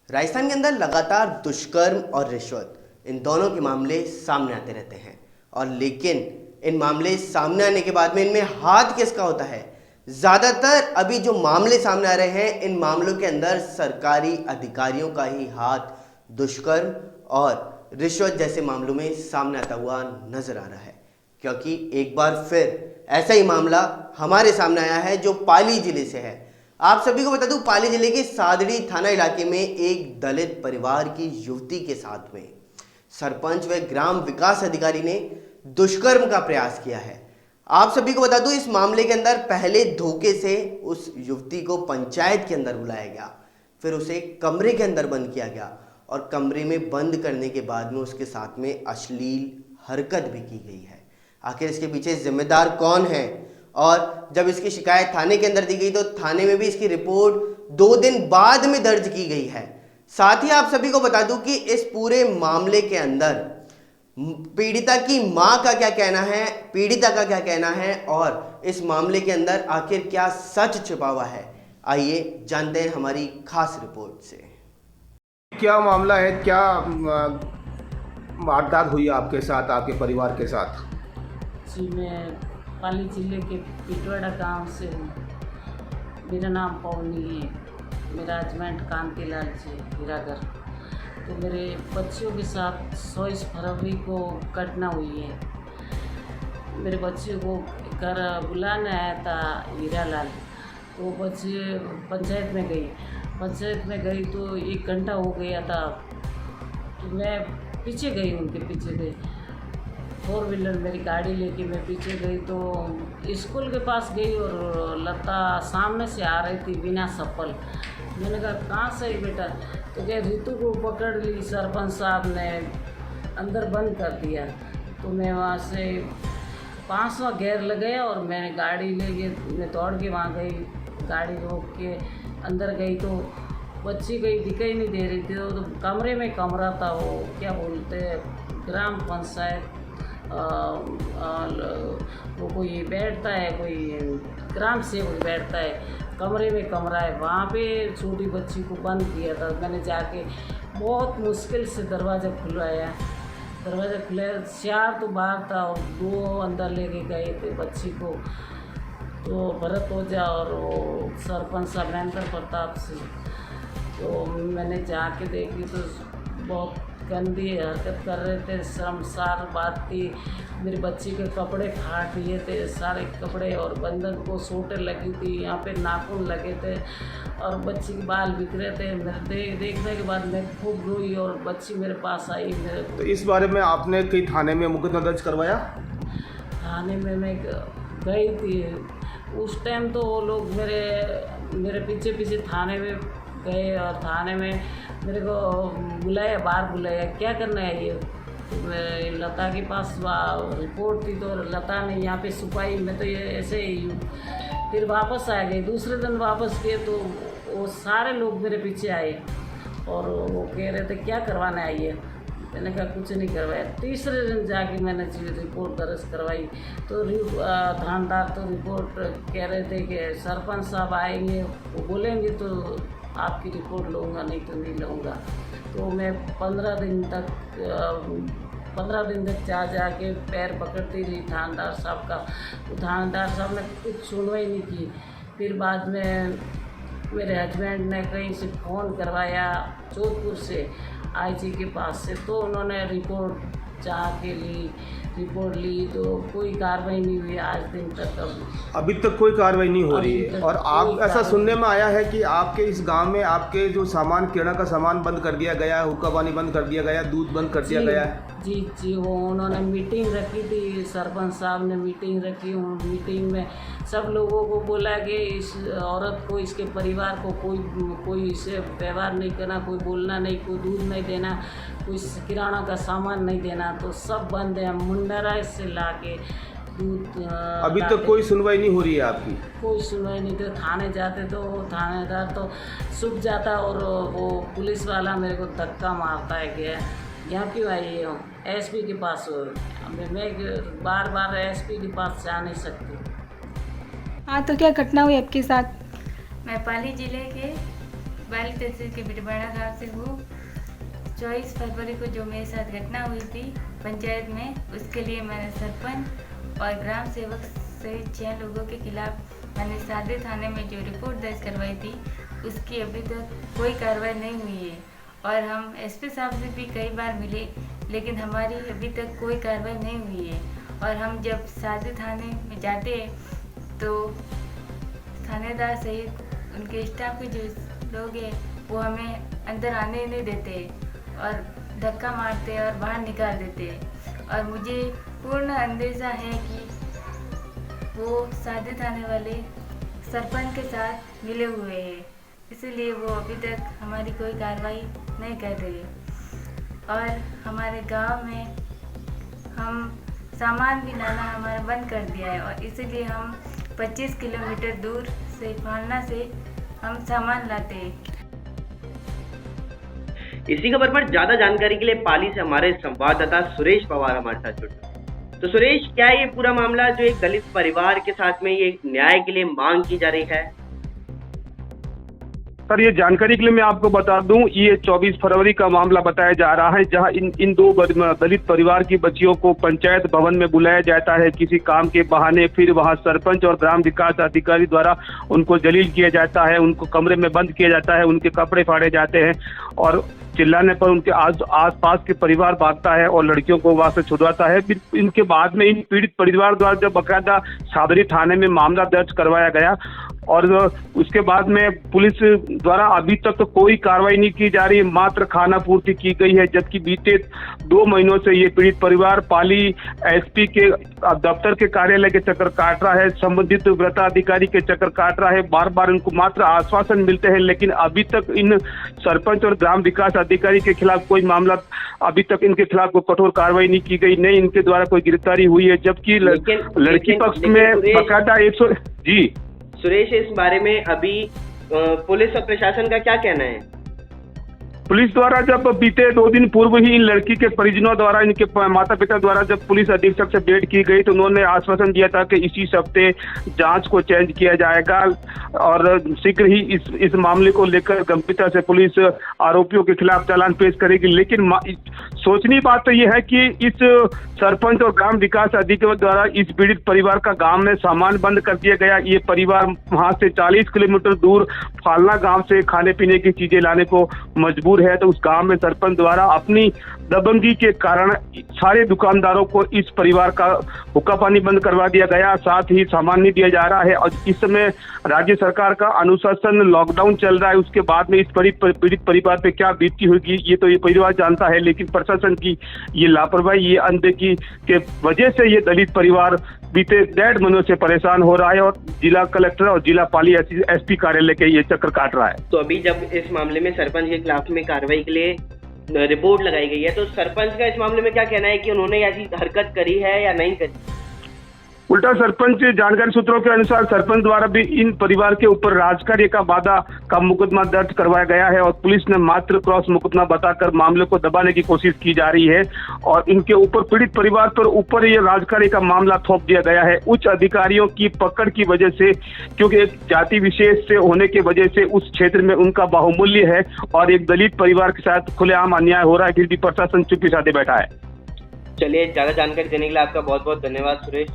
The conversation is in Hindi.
राजस्थान के अंदर लगातार दुष्कर्म और रिश्वत इन दोनों के मामले सामने आते रहते हैं और लेकिन इन मामले सामने आने के बाद में इनमें हाथ किसका होता है। ज़्यादातर अभी जो मामले सामने आ रहे हैं इन मामलों के अंदर सरकारी अधिकारियों का ही हाथ दुष्कर्म और रिश्वत जैसे मामलों में सामने आता हुआ नजर आ रहा है, क्योंकि एक बार फिर ऐसा ही मामला हमारे सामने आया है जो पाली जिले से है। आप सभी को बता दूं, पाली जिले के सादड़ी थाना इलाके में एक दलित परिवार की युवती के साथ में सरपंच व ग्राम विकास अधिकारी ने दुष्कर्म का प्रयास किया है। आप सभी को बता दूं, इस मामले के अंदर पहले धोखे से उस युवती को पंचायत के अंदर बुलाया गया, फिर उसे कमरे के अंदर बंद किया गया और कमरे में बंद करने के बाद में उसके साथ में अश्लील हरकत भी की गई है। आखिर इसके पीछे जिम्मेदार कौन है? और जब इसकी शिकायत थाने के अंदर दी गई तो थाने में भी इसकी रिपोर्ट 2 दिन बाद में दर्ज की गई है। साथ ही आप सभी को बता दूं कि इस पूरे मामले के अंदर पीड़िता की मां का क्या कहना है, पीड़िता का क्या कहना है और इस मामले के अंदर आखिर क्या सच छिपा हुआ है, आइए जानते हैं हमारी खास रिपोर्ट से। क्या मामला है, क्या वारदात हुई आपके साथ, आपके परिवार के साथ? जी, मैं पाली जिले के पिटवाड़ा गांव से हूँ। मेरा नाम पवनी है, मेरा हस्बैंड कांतिलाल जी हीरागर। तो मेरे बच्चियों के साथ 24 फरवरी को घटना हुई है। मेरे बच्चियों को घर बुलाने आया था हीरालाल, तो बच्चे पंचायत में गई। पंचायत में गई तो 1 घंटा हो गया था, तो मैं पीछे गई, उनके पीछे गई। 4 व्हीलर मेरी गाड़ी लेके मैं पीछे गई तो स्कूल के पास गई और लता सामने से आ रही थी बिना चप्पल। मैंने कहा कहाँ से बेटा? तो क्या ऋतु को पकड़ ली, सरपंच साहब ने अंदर बंद कर दिया। तो मैं वहाँ से 5वां गेयर लगाया और मैंने गाड़ी लेके मैं दौड़ के वहाँ गई, गाड़ी रोक के अंदर गई तो बच्ची गई दिखाई नहीं दे रही थी। तो कमरे में कमरा था, वो क्या बोलते हैं ग्राम पंचायत, वो कोई बैठता है, कोई ग्राम सेवक बैठता है, कमरे में कमरा है, वहाँ पे छोटी बच्ची को बंद किया था। मैंने जाके बहुत मुश्किल से दरवाज़ा खुलवाया, दरवाज़ा खुलाया, 4 तो बाहर था और 2 अंदर लेके गए थे बच्ची को। तो भरत ओझा और वो सरपंच साहब नरेंद्र प्रताप सिंह, तो मैंने जाके देखी तो बहुत गंदी हरकत कर रहे थे, शर्मसार बात थी। मेरी बच्ची के कपड़े फाड़ दिए थे, सारे कपड़े, और बंधन को सोटे लगी थी, यहाँ पे नाखून लगे थे और बच्ची के बाल बिखरे थे। मेरे देखने के बाद मैं खूब रोई और बच्ची मेरे पास आई। मेरे तो इस बारे में आपने कई थाने में मुकदमा दर्ज करवाया? थाने में मैं गई थी, उस टाइम तो वो लोग मेरे पीछे पीछे थाने में गए और थाने में मेरे को बुलाया, बाहर बुलाया, क्या करना है ये? तो लता के पास रिपोर्ट थी तो लता ने यहाँ पे छुपाई, मैं तो ये ऐसे ही हूँ। फिर वापस आ गई, दूसरे दिन वापस गए तो वो सारे लोग मेरे पीछे आए और वो कह रहे थे क्या करवाना है ये? मैंने कहा कुछ नहीं करवाया। तीसरे दिन जाके मैंने रिपोर्ट दर्ज करवाई तो थानेदार तो रिपोर्ट कह रहे थे कि सरपंच साहब आएंगे, वो बोलेंगे तो आपकी रिपोर्ट लूँगा, नहीं तो नहीं लूँगा। तो मैं 15 दिन तक जाके पैर पकड़ती रही थानेदार साहब का। तो थानेदार साहब ने कुछ सुनवाई नहीं की। फिर बाद में मेरे हस्बैंड ने कहीं से फ़ोन करवाया जोधपुर से, आईजी के पास से, तो उन्होंने रिपोर्ट जाके रिपोर्ट ली तो कोई कार्रवाई नहीं हुई आज दिन तक। अभी तक कोई कार्रवाई नहीं हो रही है। और आप ऐसा सुनने में आया है कि आपके इस गांव में आपके जो सामान, किराना का सामान बंद कर दिया गया है, हुक्का पानी बंद कर दिया गया है, दूध बंद कर दिया गया है। जी, वो उन्होंने मीटिंग रखी थी, सरपंच साहब ने मीटिंग रखी। मीटिंग में सब लोगों को बोला कि इस औरत को, इसके परिवार को कोई इसे व्यवहार नहीं करना, कोई बोलना नहीं, कोई दूध नहीं देना, कोई किराना का सामान नहीं देना। तो सब बंद है, मुंडरा से ला के दूध। अभी तक कोई सुनवाई नहीं हो रही है आपकी? कोई सुनवाई नहीं। तो थाने जाते तो थानेदार तो सूख जाता और वो पुलिस वाला मेरे को धक्का मारता है कि यहाँ क्यों आई हो, एसपी के पास हो। मैं बार बार एसपी के पास जा नहीं सकती। हाँ, तो क्या घटना हुई आपके साथ? मैं पाली जिले के बाली तहसील के बिटवाड़ा गांव से हूँ। 24 फरवरी को जो मेरे साथ घटना हुई थी पंचायत में, उसके लिए मैंने सरपंच और ग्राम सेवक सहित 6 लोगों के खिलाफ मैंने सादे थाने में जो रिपोर्ट दर्ज करवाई थी, उसकी अभी तक कोई कार्रवाई नहीं हुई है। और हम एसपी साहब से भी कई बार मिले, लेकिन हमारी अभी तक कोई कार्रवाई नहीं हुई है। और हम जब सादे थाने में जाते हैं तो थानेदार सहित उनके स्टाफ के जो लोग हैं वो हमें अंदर आने नहीं देते और धक्का मारते और बाहर निकाल देते हैं। और मुझे पूर्ण अंदेशा है कि वो सादे थाने वाले सरपंच के साथ मिले हुए हैं, इसीलिए वो अभी तक हमारी कोई कार्रवाई नहीं कर रही। और हमारे गांव में हम सामान भी लाना हमारा बंद कर दिया है, और इसीलिए हम 25 किलोमीटर दूर से फालना से हम सामान लाते हैं। इसी खबर पर ज्यादा जानकारी के लिए पाली से हमारे संवाददाता सुरेश पवार हमारे साथ जुड़ गए। तो सुरेश, क्या ये पूरा मामला जो एक दलित परिवार के साथ में ये न्याय के लिए मांग की जा रही है? सर, ये जानकारी के लिए मैं आपको बता दूं, ये 24 फरवरी का मामला बताया जा रहा है, जहां इन दो दलित परिवार की बच्चियों को पंचायत भवन में बुलाया जाता है किसी काम के बहाने। फिर वहां सरपंच और ग्राम विकास अधिकारी द्वारा उनको जलील किया जाता है, उनको कमरे में बंद किया जाता है, उनके कपड़े फाड़े जाते हैं और चिल्लाने पर उनके आस-पास के परिवार भागता है और लड़कियों को वहां से छुड़वाता है। फिर इनके बाद में इन पीड़ित परिवार द्वारा जब बकायदा सादरी थाने में मामला दर्ज करवाया गया और उसके बाद में पुलिस द्वारा अभी तक तो कोई कार्रवाई नहीं की जा रही, मात्र खाना पूर्ति की गई है। जबकि बीते 2 महीनों से ये पीड़ित परिवार पाली एसपी के दफ्तर के कार्यालय के चक्कर काट रहा है, संबंधित वृत्ताधिकारी के चक्कर काट रहा है। बार बार इनको मात्र आश्वासन मिलते हैं, लेकिन अभी तक इन सरपंच और ग्राम विकास अधिकारी के खिलाफ कोई मामला, अभी तक इनके खिलाफ कोई कठोर कार्रवाई नहीं की गई, नहीं इनके द्वारा कोई गिरफ्तारी हुई है। जबकि लड़की पक्ष में बकायदा 100 जी सुरेश, इस बारे में अभी पुलिस और प्रशासन का क्या कहना है? पुलिस द्वारा जब बीते 2 दिन पूर्व ही इन लड़की के परिजनों द्वारा, इनके माता पिता द्वारा जब पुलिस अधीक्षक से भेंट की गई तो उन्होंने आश्वासन दिया था कि इसी हफ्ते जांच को चेंज किया जाएगा और शीघ्र ही इस मामले को लेकर गंभीरता से पुलिस आरोपियों के खिलाफ चालान पेश करेगी। लेकिन सोचनीय बात तो यह है कि इस सरपंच और ग्राम विकास अधिकारी द्वारा इस पीड़ित परिवार का गांव में सामान बंद कर दिया गया। ये परिवार वहां से 40 किलोमीटर दूर फालना गांव से खाने पीने की चीजें लाने को मजबूर है, तो उस गांव में सरपंच द्वारा अपनी दबंगी के कारण सारे दुकानदारों को इस परिवार का हुक्का पानी बंद करवा दिया गया, साथ ही सामान नहीं दिया जा रहा है। और इस समय राज्य सरकार का अनुशासन लॉकडाउन चल रहा है, उसके बाद में इस पीड़ित परिवार पे क्या बीतती होगी ये तो ये परिवार जानता है। लेकिन प्रशासन की ये लापरवाही, ये अनदेखी के वजह से ये दलित परिवार बीते 1.5 महीनों से परेशान हो रहा है और जिला कलेक्टर और जिला पाली एसपी कार्यालय के ये चक्कर काट रहा है। तो अभी जब इस मामले में सरपंच के खिलाफ में कार्रवाई के लिए रिपोर्ट लगाई गई है, तो सरपंच का इस मामले में क्या कहना है कि उन्होंने ऐसी हरकत करी है या नहीं करी? उल्टा सरपंच जानकारी सूत्रों के अनुसार सरपंच द्वारा भी इन परिवार के ऊपर राजकार्य का वादा का मुकदमा दर्ज करवाया गया है और पुलिस ने मात्र क्रॉस मुकदमा बताकर मामले को दबाने की कोशिश की जा रही है और इनके ऊपर पीड़ित परिवार पर ऊपर ये राजकार्य का मामला थोप दिया गया है उच्च अधिकारियों की पकड़ की वजह से, क्योंकि एक जाति विशेष से होने की वजह से उस क्षेत्र में उनका बाहुमूल्य है और एक दलित परिवार के साथ खुलेआम अन्याय हो रहा है, फिर भी प्रशासन चुप्पी साधे बैठा है। चलिए, ज्यादा जानकारी देने के लिए आपका बहुत बहुत धन्यवाद सुरेश।